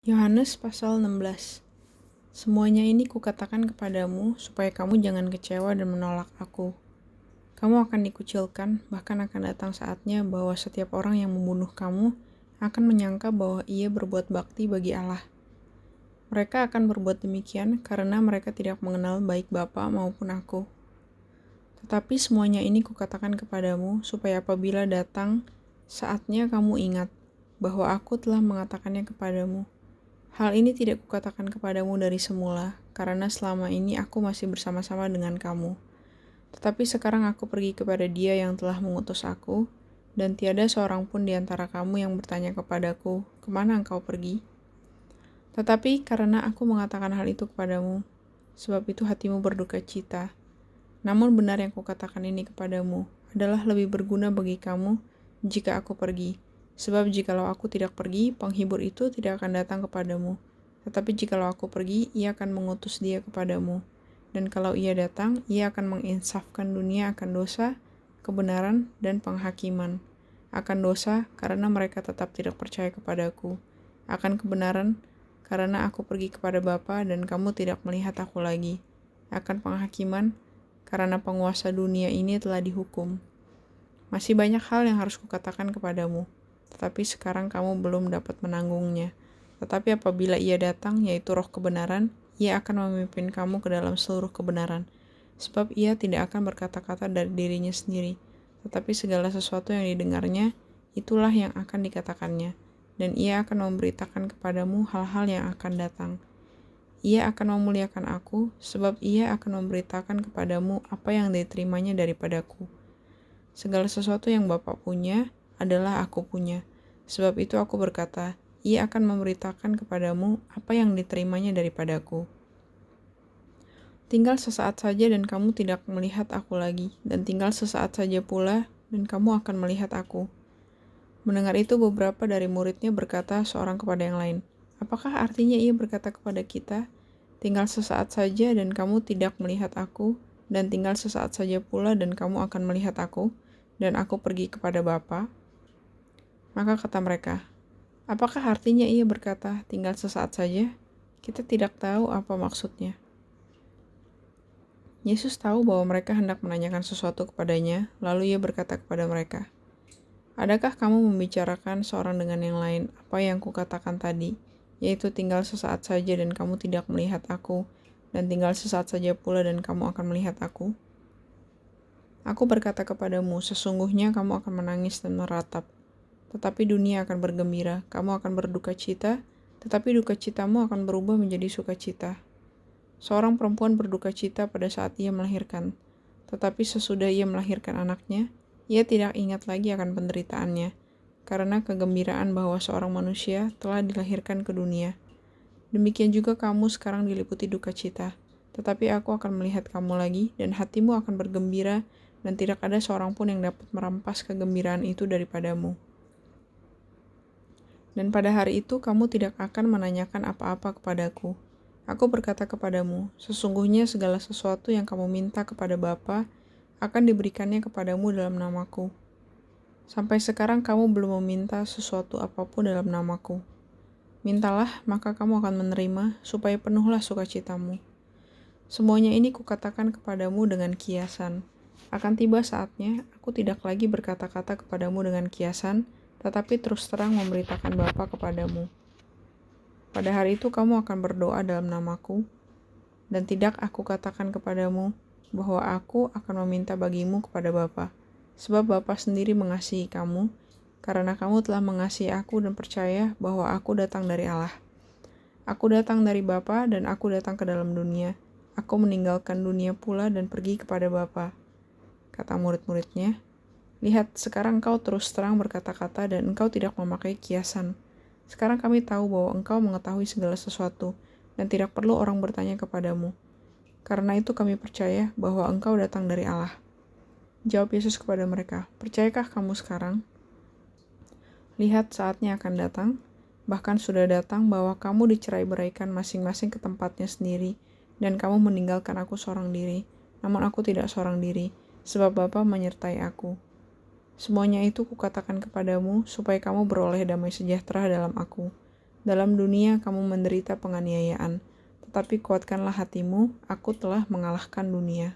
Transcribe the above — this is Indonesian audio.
Yohanes pasal 16. Semuanya ini kukatakan kepadamu supaya kamu jangan kecewa dan menolak aku. Kamu akan dikucilkan, bahkan akan datang saatnya bahwa setiap orang yang membunuh kamu akan menyangka bahwa ia berbuat bakti bagi Allah. Mereka akan berbuat demikian karena mereka tidak mengenal baik Bapa maupun aku. Tetapi semuanya ini kukatakan kepadamu supaya apabila datang saatnya kamu ingat bahwa aku telah mengatakannya kepadamu. Hal ini tidak kukatakan kepadamu dari semula, karena selama ini aku masih bersama-sama dengan kamu. Tetapi sekarang aku pergi kepada Dia yang telah mengutus aku, dan tiada seorang pun di antara kamu yang bertanya kepadaku, kemana engkau pergi? Tetapi karena aku mengatakan hal itu kepadamu, sebab itu hatimu berduka cita. Namun benar yang kukatakan ini kepadamu adalah lebih berguna bagi kamu jika aku pergi. Sebab jikalau aku tidak pergi, penghibur itu tidak akan datang kepadamu. Tetapi jikalau aku pergi, ia akan mengutus dia kepadamu. Dan kalau ia datang, ia akan menginsafkan dunia akan dosa, kebenaran, dan penghakiman. Akan dosa, karena mereka tetap tidak percaya kepadaku. Akan kebenaran, karena aku pergi kepada Bapa dan kamu tidak melihat aku lagi. Akan penghakiman, karena penguasa dunia ini telah dihukum. Masih banyak hal yang harus kukatakan kepadamu, tetapi sekarang kamu belum dapat menanggungnya. Tetapi apabila ia datang, yaitu roh kebenaran, ia akan memimpin kamu ke dalam seluruh kebenaran. Sebab ia tidak akan berkata-kata dari dirinya sendiri, tetapi segala sesuatu yang didengarnya, itulah yang akan dikatakannya. Dan ia akan memberitakan kepadamu hal-hal yang akan datang. Ia akan memuliakan aku, sebab ia akan memberitakan kepadamu apa yang diterimanya daripadaku. Segala sesuatu yang Bapa punya adalah aku punya. Sebab itu aku berkata, ia akan memberitakan kepadamu apa yang diterimanya daripadaku. Tinggal sesaat saja dan kamu tidak melihat aku lagi, dan tinggal sesaat saja pula dan kamu akan melihat aku. Mendengar itu beberapa dari muridnya berkata seorang kepada yang lain, apakah artinya ia berkata kepada kita, tinggal sesaat saja dan kamu tidak melihat aku, dan tinggal sesaat saja pula dan kamu akan melihat aku, dan aku pergi kepada Bapa? Maka kata mereka, apakah artinya ia berkata tinggal sesaat saja? Kita tidak tahu apa maksudnya. Yesus tahu bahwa mereka hendak menanyakan sesuatu kepadanya, lalu ia berkata kepada mereka, adakah kamu membicarakan seorang dengan yang lain apa yang kukatakan tadi, yaitu tinggal sesaat saja dan kamu tidak melihat aku, dan tinggal sesaat saja pula dan kamu akan melihat aku? Aku berkata kepadamu, sesungguhnya kamu akan menangis dan meratap, tetapi dunia akan bergembira, kamu akan berduka cita, tetapi duka citamu akan berubah menjadi sukacita. Seorang perempuan berduka cita pada saat ia melahirkan, tetapi sesudah ia melahirkan anaknya, ia tidak ingat lagi akan penderitaannya, karena kegembiraan bahwa seorang manusia telah dilahirkan ke dunia. Demikian juga kamu sekarang diliputi duka cita, tetapi aku akan melihat kamu lagi, dan hatimu akan bergembira, dan tidak ada seorang pun yang dapat merampas kegembiraan itu daripadamu. Dan pada hari itu kamu tidak akan menanyakan apa-apa kepadaku. Aku berkata kepadamu, sesungguhnya segala sesuatu yang kamu minta kepada Bapa akan diberikannya kepadamu dalam namaku. Sampai sekarang kamu belum meminta sesuatu apapun dalam namaku. Mintalah, maka kamu akan menerima, supaya penuhlah sukacitamu. Semuanya ini kukatakan kepadamu dengan kiasan. Akan tiba saatnya, aku tidak lagi berkata-kata kepadamu dengan kiasan, tetapi terus terang memberitakan Bapa kepadamu. Pada hari itu kamu akan berdoa dalam namaku, dan tidak aku katakan kepadamu bahwa aku akan meminta bagimu kepada Bapa, sebab Bapa sendiri mengasihi kamu, karena kamu telah mengasihi aku dan percaya bahwa aku datang dari Allah. Aku datang dari Bapa dan aku datang ke dalam dunia. Aku meninggalkan dunia pula dan pergi kepada Bapa. Kata murid-muridnya, lihat sekarang engkau terus terang berkata-kata dan engkau tidak memakai kiasan. Sekarang kami tahu bahwa engkau mengetahui segala sesuatu, dan tidak perlu orang bertanya kepadamu. Karena itu kami percaya bahwa engkau datang dari Allah. Jawab Yesus kepada mereka, percayakah kamu sekarang? Lihat saatnya akan datang, bahkan sudah datang bahwa kamu dicerai-beraikan masing-masing ke tempatnya sendiri, dan kamu meninggalkan aku seorang diri. Namun aku tidak seorang diri, sebab Bapa menyertai aku. Semuanya itu kukatakan kepadamu, supaya kamu beroleh damai sejahtera dalam aku. Dalam dunia kamu menderita penganiayaan, tetapi kuatkanlah hatimu, aku telah mengalahkan dunia.